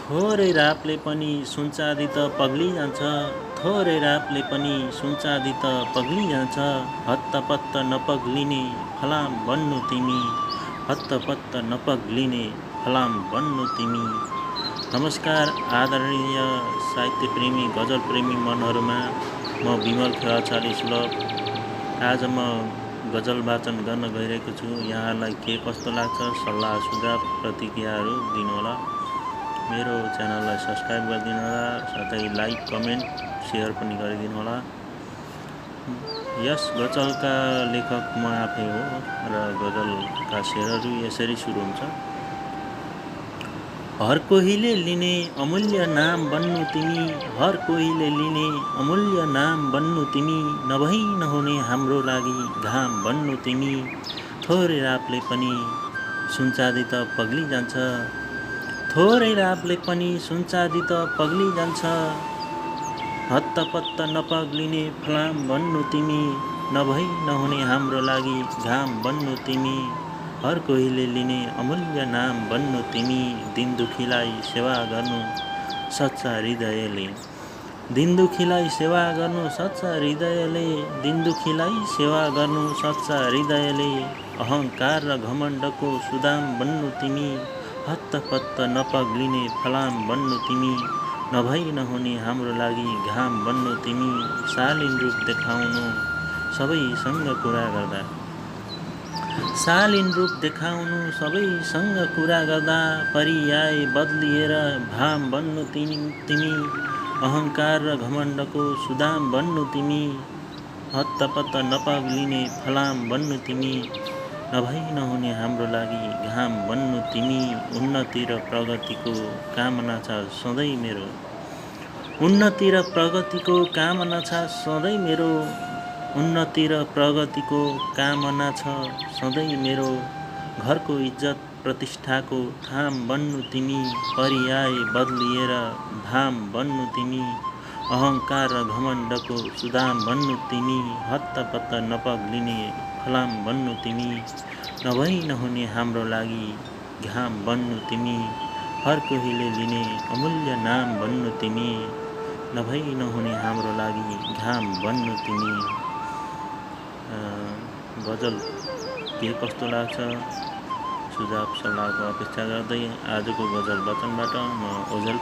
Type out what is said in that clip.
थोरै रापले पनि सुनचाँदी त पग्लिजान्छ। थोरै रापले पनि सुनचाँदी त पग्लिजान्छ। हत्तपत्त नपग्लिने फलाम बन्नु तिमी। हत्तपत्त नपग्लिने फलाम बन्नु तिमी। नमस्कार आदरणीय साहित्यप्रेमी गजलप्रेमी मनहरूमा, म विमल खेवाचाली सुलभ आज म गजल वाचन गर्न गइरहेको छु। यहाँलाई के कस्तो लाग्छ, सल्लाह सुझाव प्रतिक्रियाहरू दिनुहोला। मेरो च्यानललाई सब्सक्राइब गरिदिनुहोला, साथै लाइक कमेन्ट सेयर पनि गरिदिनुहोला। यस गजलका लेखक म आफै हो र गजलका शेरहरू यसरी सुरु हुन्छ। हर कोहीले लिने अमूल्य नाम बन्नु तिमी। हर कोहीले लिने अमूल्य नाम बन्नु तिमी। नभई नहुने हाम्रो लागि घाम बन्नु तिमी। थोरै रापले पनि सुनचाँदी त पग्लिजान्छ। थोरै रापले पनि सुनचाँदी त पग्लिजान्छ। हत्तपत्त नपग्लिने फलाम बन्नु तिमी। नभई नहुने हाम्रो लागि घाम बन्नु तिमी। हर कोहीले लिने अमूल्य नाम बन्नु तिमी। दिन दुखीलाई सेवा गर्नु सच्चा हृदयले। दिन दुखीलाई सेवा गर्नु सच्चा हृदयले। दिन दुखीलाई सेवा गर्नु सच्चा हृदयले। अहङ्कार र घमण्डको सुदाम बन्नु तिमी। हत्तपत्त नपग्लिने फलाम बन्नु तिमी। नभई नहुने हाम्रो लागि घाम बन्नु तिमी। शालीन रूप देखाउनु सबैसँग कुरा गर्दा। शालीन रूप देखाउनु सबैसँग कुरा गर्दा। पर्याय बदलिएर भाम बन्नु तिमी। अहङ्कार र घमण्डको सुदाम बन्नु तिमी। हत्तपत्त नपग्लिने फलाम बन्नु तिमी। नभई नहुने हाम्रो लागि घाम बन्नु तिमी। उन्नति र प्रगतिको कामना छ सधैँ मेरो। उन्नति र प्रगतिको कामना छ सधैँ मेरो। उन्नति र प्रगतिको कामना छ सधैँ मेरो। घरको इज्जत प्रतिष्ठाको थाम बन्नु तिमी। पर्याय बदलिएर भाम बन्नु तिमी। अहङ्कार र घमण्डको सुदाम बन्नु तिमी। हत्तपत्त नपग्लिने फलाम बन्नु तिमी। नभई नहुने हाम्रो लागि घाम बन्नु तिमी। हर कोहीले लिने अमूल्य नाम बन्नु तिमी। नभई नहुने हाम्रो लागि घाम बन्नु तिमी। गजल के कस्तो लाग्छ, सुझाव सल्लाहको अपेक्षा गर्दै आजको गजल वाचनबाट म ओझेल